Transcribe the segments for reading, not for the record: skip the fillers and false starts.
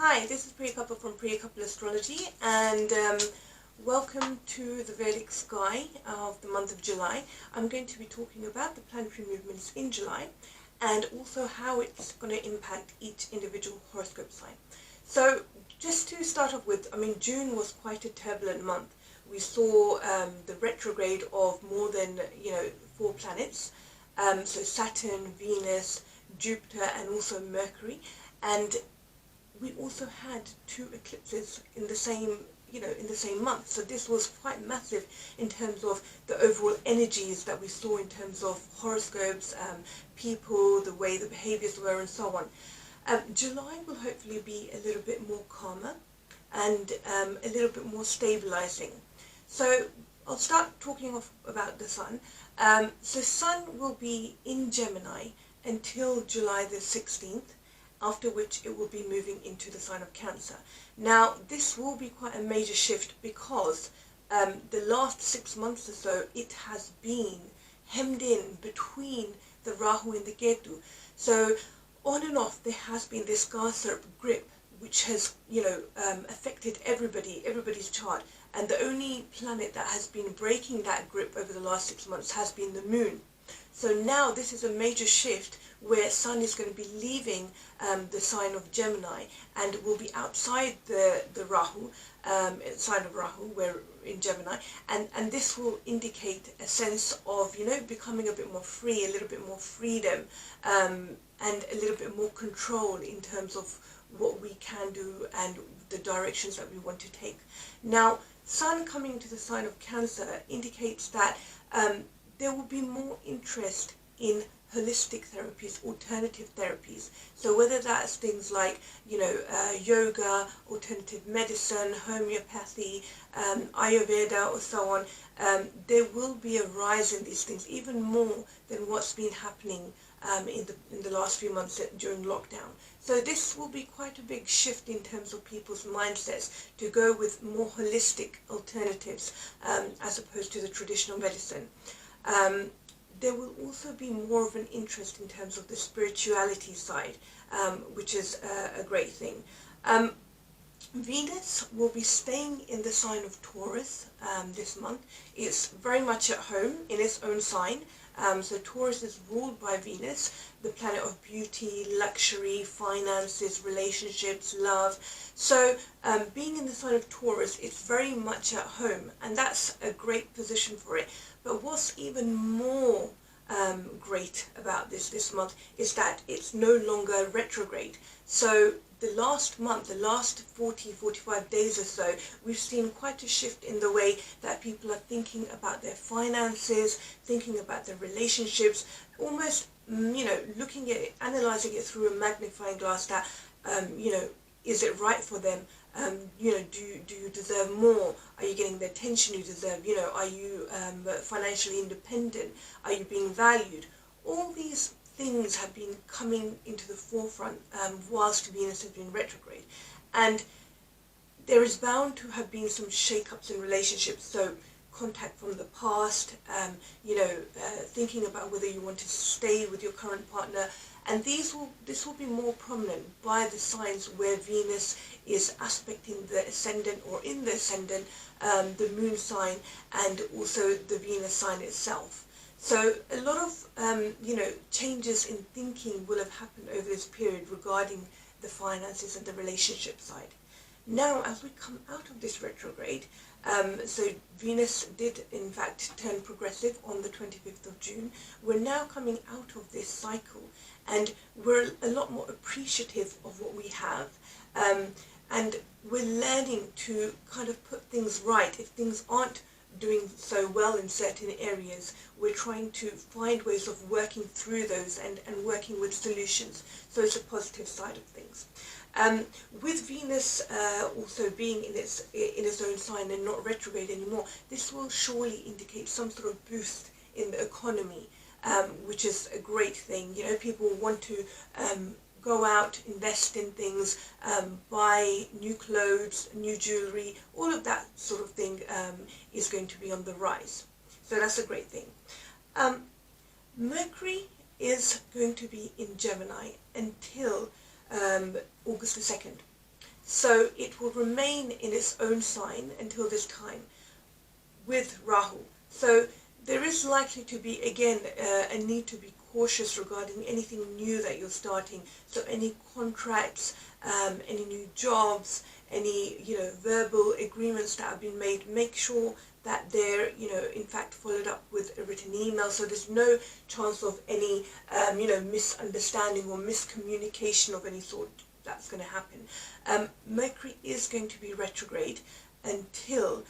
Hi, this is Priya Kapil from Priya Kapil Astrology, and welcome to the Vedic sky of the month of July. I'm going to be talking about the planetary movements in July and also how it's going to impact each individual horoscope sign. So just to start off with, June was quite a turbulent month. We saw the retrograde of more than 4 planets, so Saturn, Venus, Jupiter, and also Mercury, and we also had 2 eclipses in the same month. So this was quite massive in terms of the overall energies that we saw in terms of horoscopes, people, the way the behaviors were, and so on. July will hopefully be a little bit more calmer and a little bit more stabilizing. So I'll start talking about the Sun. So Sun will be in Gemini until July the 16th. After which it will be moving into the sign of Cancer. Now, this will be quite a major shift because the last 6 months or so, it has been hemmed in between the Rahu and the Ketu. So, on and off, there has been this Garserp grip, which has, affected everybody's chart. And the only planet that has been breaking that grip over the last 6 months has been the Moon. So now this is a major shift where Sun is going to be leaving the sign of Gemini and will be outside the Rahu, sign of Rahu, where in Gemini, and this will indicate a sense of, becoming a bit more free, a little bit more freedom, and a little bit more control in terms of what we can do and the directions that we want to take. Now, Sun coming into the sign of Cancer indicates that there will be more interest in holistic therapies, alternative therapies. So whether that's things like, yoga, alternative medicine, homeopathy, Ayurveda, or so on, there will be a rise in these things, even more than what's been happening in the last few months during lockdown. So this will be quite a big shift in terms of people's mindsets to go with more holistic alternatives as opposed to the traditional medicine. There will also be more of an interest in terms of the spirituality side, which is a great thing. Venus will be staying in the sign of Taurus this month. It's very much at home in its own sign. So Taurus is ruled by Venus, the planet of beauty, luxury, finances, relationships, love. So being in the sign of Taurus, it's very much at home, and that's a great position for it. But what's even more great about this month is that it's no longer retrograde. So the last month, the last 45 days or so, we've seen quite a shift in the way that people are thinking about their finances, thinking about their relationships, almost, looking at it, analyzing it through a magnifying glass that, is it right for them? Do you deserve more? Are you getting the attention you deserve? Are you financially independent? Are you being valued? All these things have been coming into the forefront whilst Venus has been retrograde. And there is bound to have been some shake-ups in relationships. So contact from the past, thinking about whether you want to stay with your current partner. And this will be more prominent by the signs where Venus is aspecting the ascendant or in the ascendant, the moon sign, and also the Venus sign itself. So a lot of, changes in thinking will have happened over this period regarding the finances and the relationship side. Now, as we come out of this retrograde, so Venus did in fact turn progressive on the 25th of June. We're now coming out of this cycle and we're a lot more appreciative of what we have. And we're learning to kind of put things right. If things aren't doing so well in certain areas, we're trying to find ways of working through those and working with solutions. So it's a positive side of things. With Venus also being in its own sign and not retrograde anymore, this will surely indicate some sort of boost in the economy, which is a great thing. People want to go out, invest in things, buy new clothes, new jewelry, all of that sort of thing is going to be on the rise. So that's a great thing. Mercury is going to be in Gemini until August the 2nd. So it will remain in its own sign until this time with Rahu. So there is likely to be, again, a need to be cautious regarding anything new that you're starting. So any contracts, any new jobs, any, verbal agreements that have been made, make sure that they're, in fact followed up with a written email, so there's no chance of any, misunderstanding or miscommunication of any sort that's going to happen. Mercury is going to be retrograde until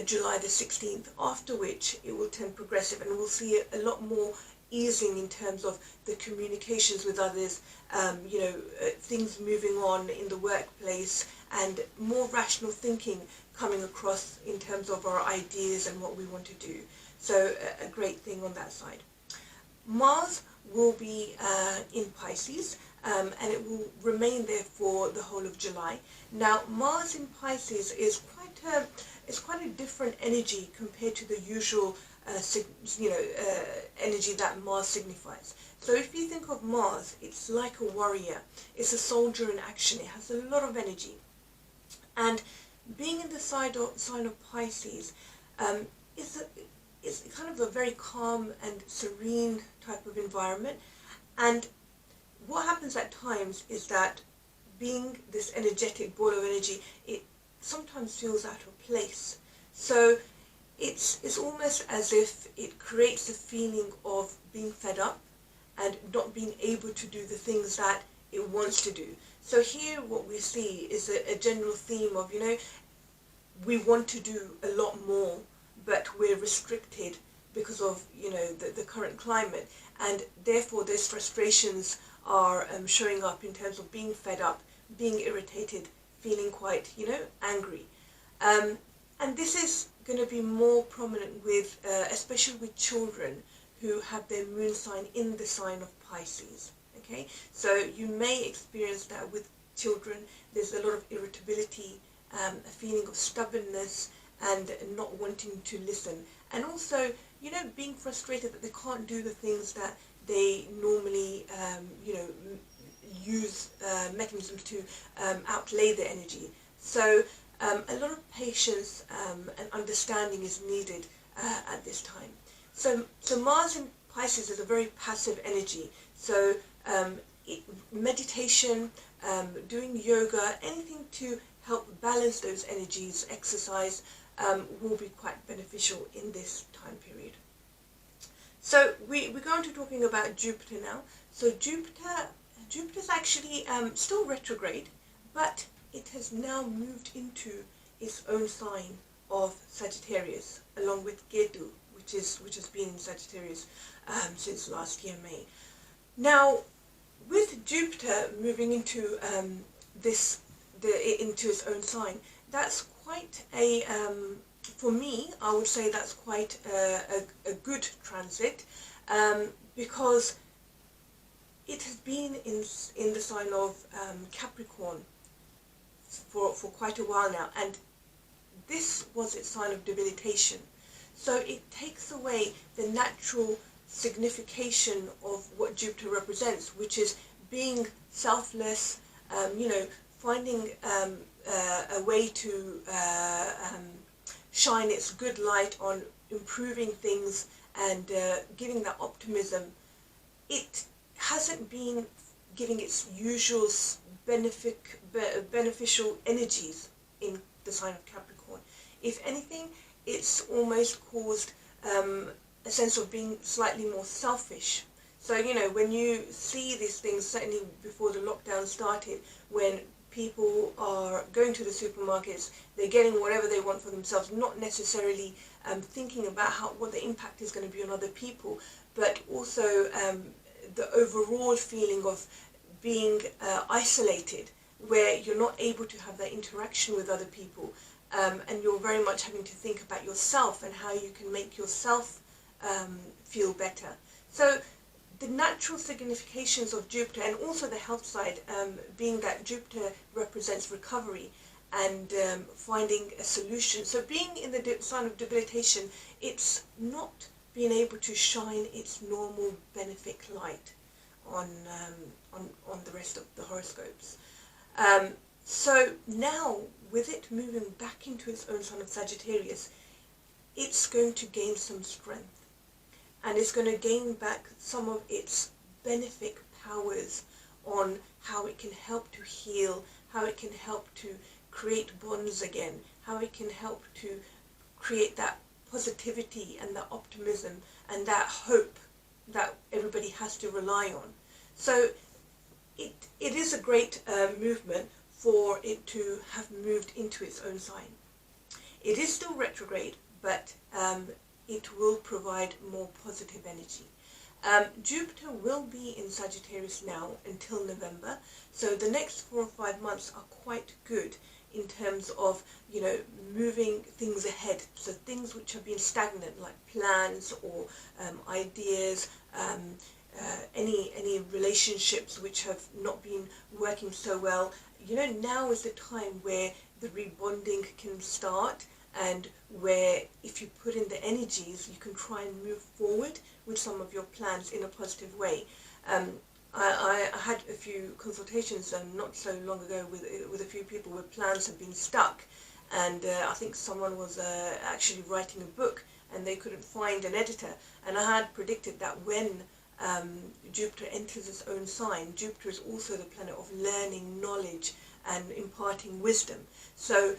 July the 16th, after which it will turn progressive, and we'll see a lot more easing in terms of the communications with others, things moving on in the workplace, and more rational thinking coming across in terms of our ideas and what we want to do. So a great thing on that side. Mars will be in Pisces, and it will remain there for the whole of July. Now, Mars in Pisces is quite a different energy compared to the usual energy that Mars signifies. So if you think of Mars, it's like a warrior. It's a soldier in action. It has a lot of energy. And being in the sign of Pisces is kind of a very calm and serene type of environment. And what happens at times is that being this energetic ball of energy, it sometimes feels out of place. So it's almost as if it creates a feeling of being fed up and not being able to do the things that it wants to do. So here what we see is a general theme of, we want to do a lot more, but we're restricted because of, the current climate, and therefore those frustrations are showing up in terms of being fed up, being irritated, feeling quite, angry. And this is going to be more prominent with, especially with children who have their moon sign in the sign of Pisces. Okay, so you may experience that with children. There's a lot of irritability, a feeling of stubbornness, and not wanting to listen, and also, being frustrated that they can't do the things that they normally, use mechanisms to outlay their energy. So a lot of patience and understanding is needed at this time. So Mars in Pisces is a very passive energy. So meditation, doing yoga, anything to help balance those energies, exercise, will be quite beneficial in this time period. So we go on to talking about Jupiter now. So Jupiter's actually still retrograde, but it has now moved into its own sign of Sagittarius, along with Ketu, which has been in Sagittarius since last year, May. Now, with Jupiter moving into into its own sign, that's quite a for me, I would say that's quite a good transit, because it has been in the sign of Capricorn for quite a while now, and this was its sign of debilitation. So it takes away the natural signification of what Jupiter represents, which is being selfless, finding a way to shine its good light on improving things and giving that optimism. It hasn't been giving its usual beneficial energies in the sign of Capricorn. If anything, it's almost caused a sense of being slightly more selfish. So, when you see these things, certainly before the lockdown started, when people are going to the supermarkets, they're getting whatever they want for themselves, not necessarily thinking about what the impact is going to be on other people, but also the overall feeling of being isolated, where you're not able to have that interaction with other people, and you're very much having to think about yourself and how you can make yourself feel better. So the natural significations of Jupiter, and also the health side, being that Jupiter represents recovery and finding a solution. So being in the sign of debilitation, it's not being able to shine its normal benefic light on the rest of the horoscopes. So now, with it moving back into its own sign of Sagittarius, it's going to gain some strength, and it's going to gain back some of its benefic powers on how it can help to heal, how it can help to create bonds again, how it can help to create that positivity and that optimism and that hope that everybody has to rely on. So it is a great movement for it to have moved into its own sign. It is still retrograde, but it will provide more positive energy. Jupiter will be in Sagittarius now until November, so the next 4 or 5 months are quite good in terms of, moving things ahead. So things which have been stagnant, like plans or ideas, any relationships which have not been working so well, now is the time where the rebonding can start, and where if you put in the energies, you can try and move forward with some of your plans in a positive way. I had a few consultations not so long ago with a few people where plans have been stuck, and I think someone was actually writing a book and they couldn't find an editor, and I had predicted that when Jupiter enters its own sign, Jupiter is also the planet of learning, knowledge and imparting wisdom. So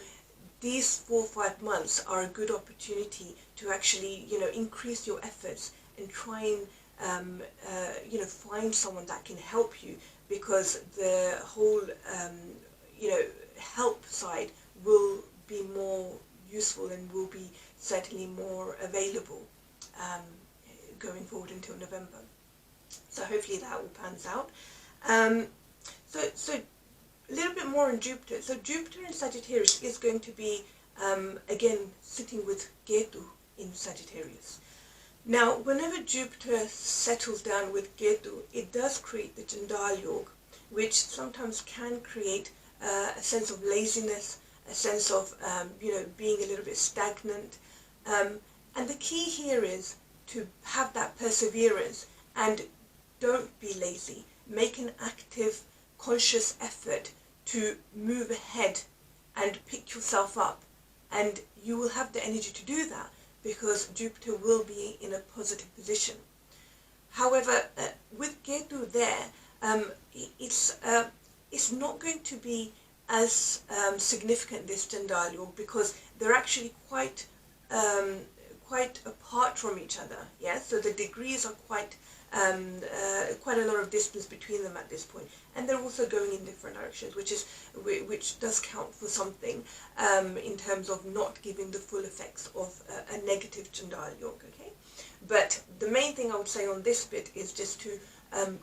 these 4 or 5 months are a good opportunity to actually, increase your efforts and try and, find someone that can help you, because the whole, help side will be more useful and will be certainly more available going forward until November. So hopefully that all pans out. So a little bit more on Jupiter. So Jupiter in Sagittarius is going to be, again, sitting with Ketu in Sagittarius. Now, whenever Jupiter settles down with Ketu, it does create the Chandal Yoga, which sometimes can create a sense of laziness, a sense of, being a little bit stagnant. And the key here is to have that perseverance and don't be lazy. Make an active, conscious effort to move ahead and pick yourself up, and you will have the energy to do that because Jupiter will be in a positive position. However, with Ketu there, it's not going to be as significant, this Chandal Yoga, because they're actually quite apart from each other. Yeah, so the degrees are quite a lot of distance between them at this point, and they're also going in different directions, which does count for something in terms of not giving the full effects of a negative Chandal Yoga. Okay, but the main thing I would say on this bit is just to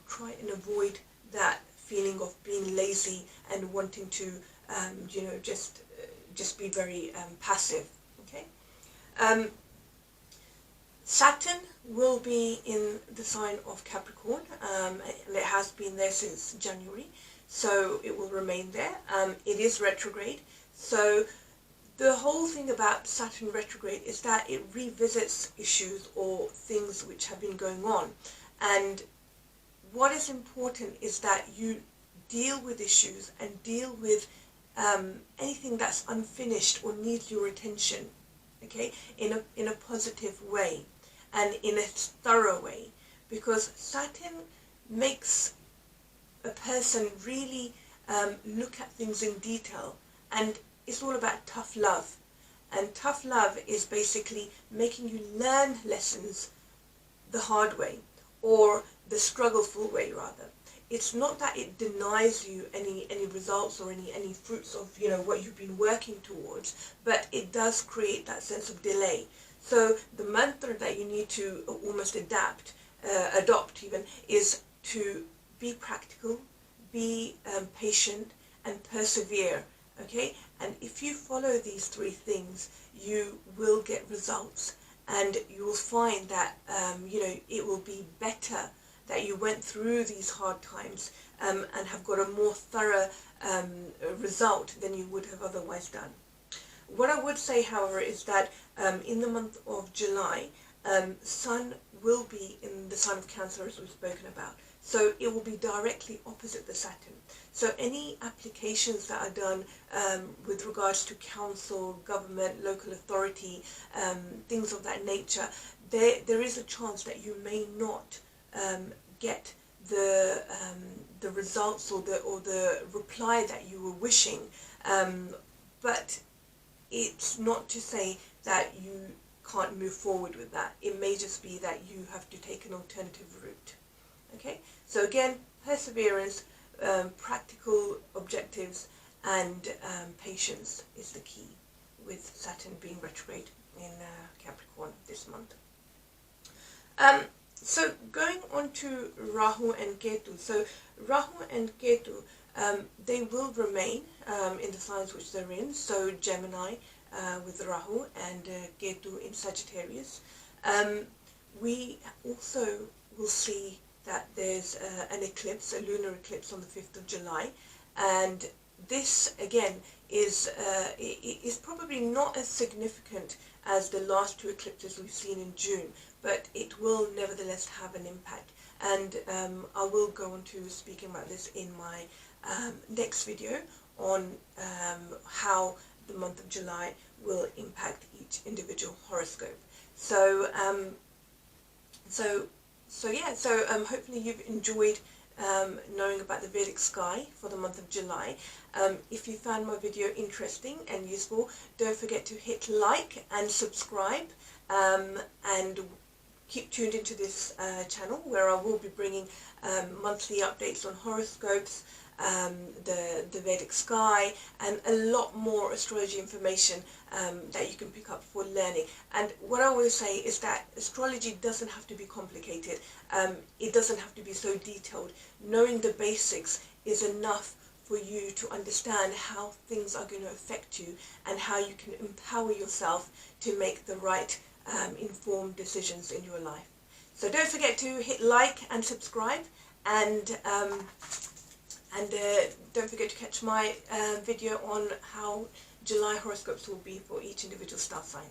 try and avoid that feeling of being lazy and wanting to just be very passive. Okay. Saturn will be in the sign of Capricorn, and it has been there since January, so it will remain there. It is retrograde, so the whole thing about Saturn retrograde is that it revisits issues or things which have been going on, and what is important is that you deal with issues and deal with anything that's unfinished or needs your attention, okay, in a positive way and in a thorough way, because Saturn makes a person really look at things in detail, and it's all about tough love. And tough love is basically making you learn lessons the hard way, or the struggleful way rather. It's not that it denies you any results or any fruits of what you've been working towards, but it does create that sense of delay. So the mantra that you need to almost adopt even, is to be practical, be patient, and persevere. Okay, and if you follow these 3 things, you will get results, and you will find that it will be better that you went through these hard times and have got a more thorough result than you would have otherwise done. What I would say, however, is that in the month of July, Sun will be in the sign of Cancer, as we've spoken about. so it will be directly opposite the Saturn. So any applications that are done with regards to council, government, local authority, things of that nature, there is a chance that you may not get the results or the reply that you were wishing, but it's not to say that you can't move forward with that. It may just be that you have to take an alternative route. Okay, so again, perseverance, practical objectives, and patience is the key with Saturn being retrograde in Capricorn this month. So going on to Rahu and Ketu. So Rahu and Ketu, they will remain in the signs which they're in. So Gemini with Rahu and Ketu in Sagittarius. We also will see that there's an eclipse, a lunar eclipse on the 5th of July. And this, again, is probably not as significant as the last two eclipses we've seen in June, but it will nevertheless have an impact. And I will go on to speaking about this in my next video on how the month of July will impact each individual horoscope. So hopefully you've enjoyed knowing about the Vedic sky for the month of July. If you found my video interesting and useful, don't forget to hit like and subscribe, and keep tuned into this channel where I will be bringing monthly updates on horoscopes, the Vedic sky, and a lot more astrology information that you can pick up for learning. And what I always say is that astrology doesn't have to be complicated. It doesn't have to be so detailed. Knowing the basics is enough for you to understand how things are going to affect you and how you can empower yourself to make the right informed decisions in your life. So don't forget to hit like and subscribe, and don't forget to catch my video on how July horoscopes will be for each individual star sign.